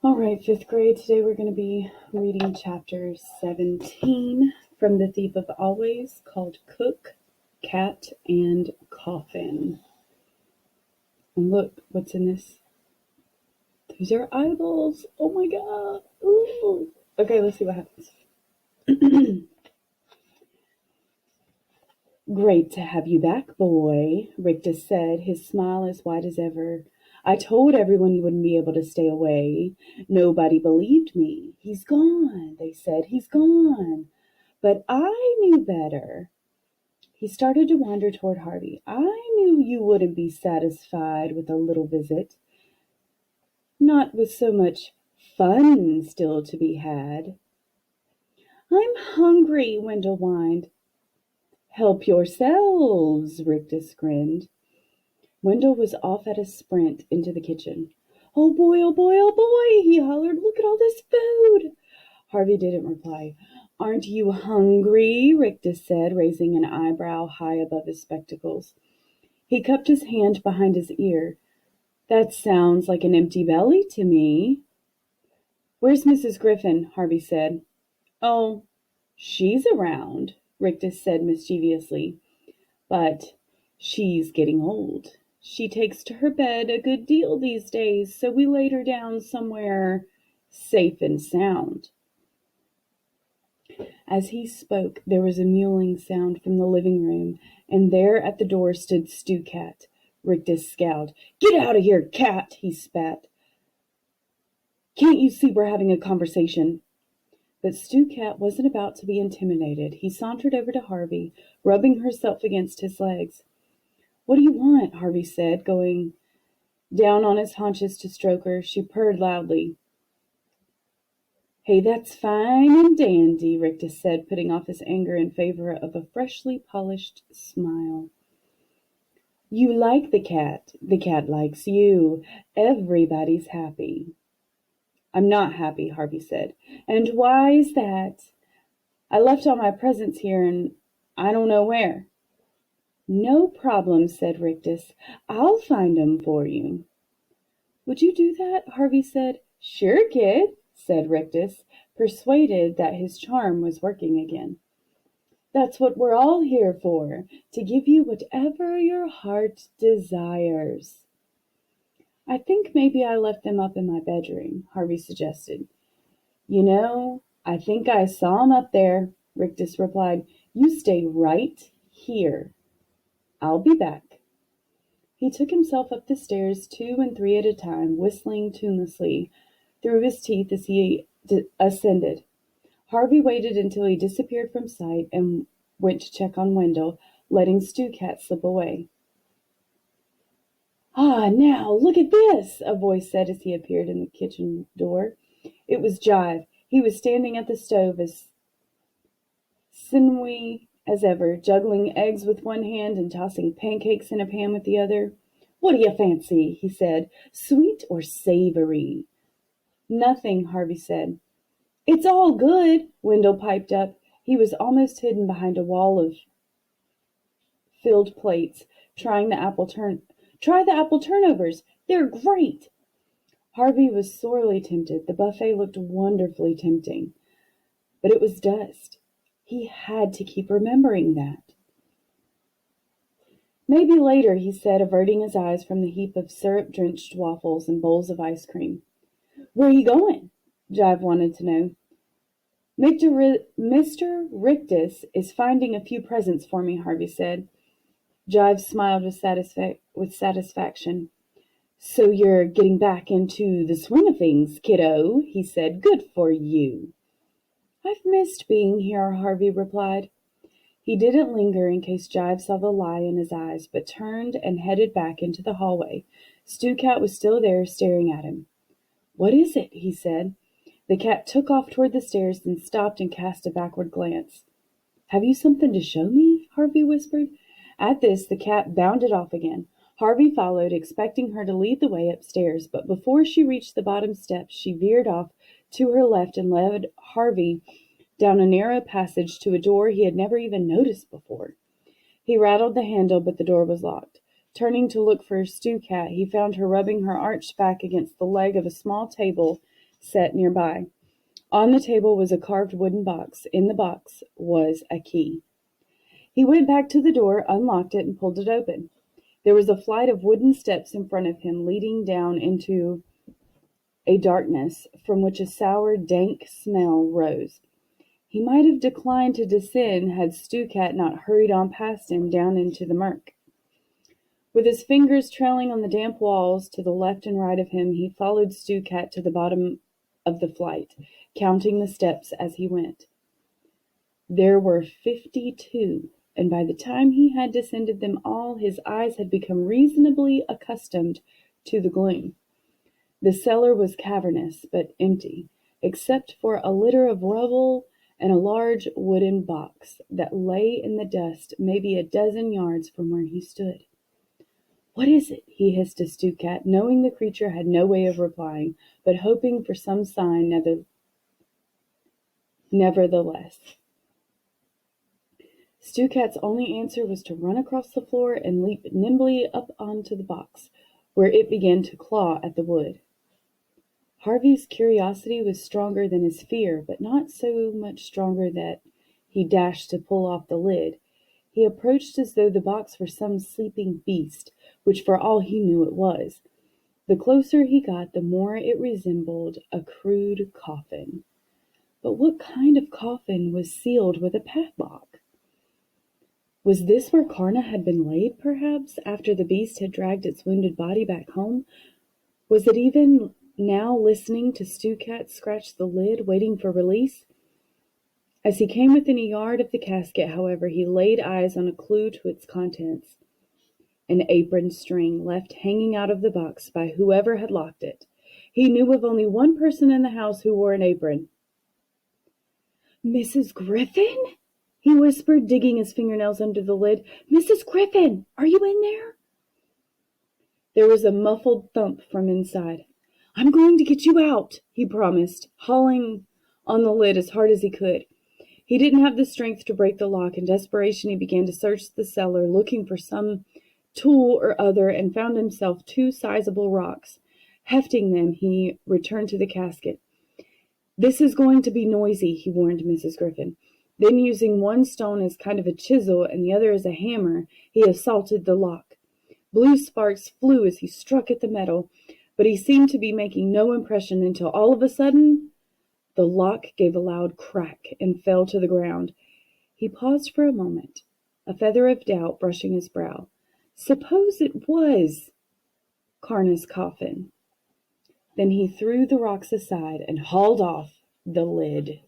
All right, fifth grade. Today we're going to be reading chapter 17 from The Thief of Always, called Cook, Cat, and Coffin. And look, what's in this? These are eyeballs. Oh my god. Ooh. Okay, let's see what happens. Great to have you back, boy, Rictus said, his smile as wide as ever. I told everyone you wouldn't be able to stay away. Nobody believed me. He's gone, they said. He's gone. But I knew better. He started to wander toward Harvey. I knew you wouldn't be satisfied with a little visit. Not with so much fun still to be had. I'm hungry, Wendell whined. Help yourselves, Rictus grinned. Wendell was off at a sprint into the kitchen. Oh boy, oh boy, oh boy, he hollered. Look at all this food. Harvey didn't reply. Aren't you hungry? Rictus said, raising an eyebrow high above his spectacles. He cupped his hand behind his ear. That sounds like an empty belly to me. Where's Mrs. Griffin? Harvey said. Oh, she's around, Rictus said mischievously. But she's getting old. She takes to her bed a good deal these days, so we laid her down somewhere safe and sound. As he spoke, there was a mewling sound from the living room, and there at the door stood Stew Cat. Rictus scowled. Get out of here, cat, he spat. Can't you see we're having a conversation? But Stew Cat wasn't about to be intimidated. He sauntered over to Harvey, rubbing herself against his legs. What do you want? Harvey said, going down on his haunches to stroke her. She purred loudly. Hey, that's fine and dandy, Rictus said, putting off his anger in favor of a freshly polished smile. You like the cat likes you. Everybody's happy. I'm not happy, Harvey said. And why is that? I left all my presents here and I don't know where. No problem, said Rictus. I'll find 'em for you. Would you do that? Harvey said. Sure, kid, said Rictus, persuaded that his charm was working again. That's what we're all here for, to give you whatever your heart desires. I think maybe I left them up in my bedroom, Harvey suggested. You know, I think I saw 'em up there, Rictus replied. You stay right here. I'll be back. He took himself up the stairs 2 and 3 at a time, whistling tunelessly through his teeth as he ascended. Harvey waited until he disappeared from sight and went to check on Wendell, letting Stew Cat slip away. Ah, now, look at this, a voice said as he appeared in the kitchen door. It was Jive. He was standing at the stove as sinewy as ever, juggling eggs with one hand and tossing pancakes in a pan with the other. What do you fancy? He said. Sweet or savory? Nothing, Harvey said. It's all good, Wendell piped up. He was almost hidden behind a wall of filled plates, Try the apple turnovers. They're great. Harvey was sorely tempted. The buffet looked wonderfully tempting. But it was dust. He had to keep remembering that. Maybe later, he said, averting his eyes from the heap of syrup-drenched waffles and bowls of ice cream. Where are you going? Jive wanted to know. Mr. Rictus is finding a few presents for me, Harvey said. Jive smiled with satisfaction. So you're getting back into the swing of things, kiddo, he said. Good for you. I've missed being here, Harvey replied. He didn't linger in case Jive saw the lie in his eyes, but turned and headed back into the hallway. Stew Cat was still there, staring at him. What is it? He said. The cat took off toward the stairs, then stopped and cast a backward glance. Have you something to show me? Harvey whispered. At this, the cat bounded off again. Harvey followed, expecting her to lead the way upstairs, but before she reached the bottom steps, she veered off to her left and led Harvey down a narrow passage to a door he had never even noticed before. He rattled the handle, but the door was locked. Turning to look for Stew Cat, he found her rubbing her arched back against the leg of a small table set nearby. On the table was a carved wooden box. In the box was a key. He went back to the door, unlocked it, and pulled it open. There was a flight of wooden steps in front of him, leading down into a darkness from which a sour, dank smell rose. He might have declined to descend had Stu-Cat not hurried on past him down into the murk. With his fingers trailing on the damp walls to the left and right of him, he followed Stu-Cat to the bottom of the flight, counting the steps as he went. There were 52, and by the time he had descended them all, his eyes had become reasonably accustomed to the gloom. The cellar was cavernous, but empty, except for a litter of rubble and a large wooden box that lay in the dust maybe a dozen yards from where he stood. "What is it?" he hissed to Stu-Cat, knowing the creature had no way of replying, but hoping for some sign nevertheless. Stu-Cat's only answer was to run across the floor and leap nimbly up onto the box, where it began to claw at the wood. Harvey's curiosity was stronger than his fear, but not so much stronger that he dashed to pull off the lid. He approached as though the box were some sleeping beast, which for all he knew it was. The closer he got, the more it resembled a crude coffin. But what kind of coffin was sealed with a padlock? Was this where Karna had been laid, perhaps, after the beast had dragged its wounded body back home? Was it even now listening to Stu-Cat scratch the lid, waiting for release? As he came within a yard of the casket, however, he laid eyes on a clue to its contents. An apron string left hanging out of the box by whoever had locked it. He knew of only one person in the house who wore an apron. "Mrs. Griffin?" he whispered, digging his fingernails under the lid. "Mrs. Griffin, are you in there?" There was a muffled thump from inside. "I'm going to get you out," he promised, hauling on the lid as hard as he could. He didn't have the strength to break the lock. In desperation, he began to search the cellar, looking for some tool or other, and found himself 2 sizable rocks. Hefting them, he returned to the casket. "This is going to be noisy," he warned Mrs. Griffin. Then, using one stone as kind of a chisel and the other as a hammer, he assaulted the lock. Blue sparks flew as he struck at the metal, but he seemed to be making no impression until all of a sudden the lock gave a loud crack and fell to the ground. He paused for a moment, a feather of doubt brushing his brow. Suppose it was Karna's coffin? Then he threw the rocks aside and hauled off the lid.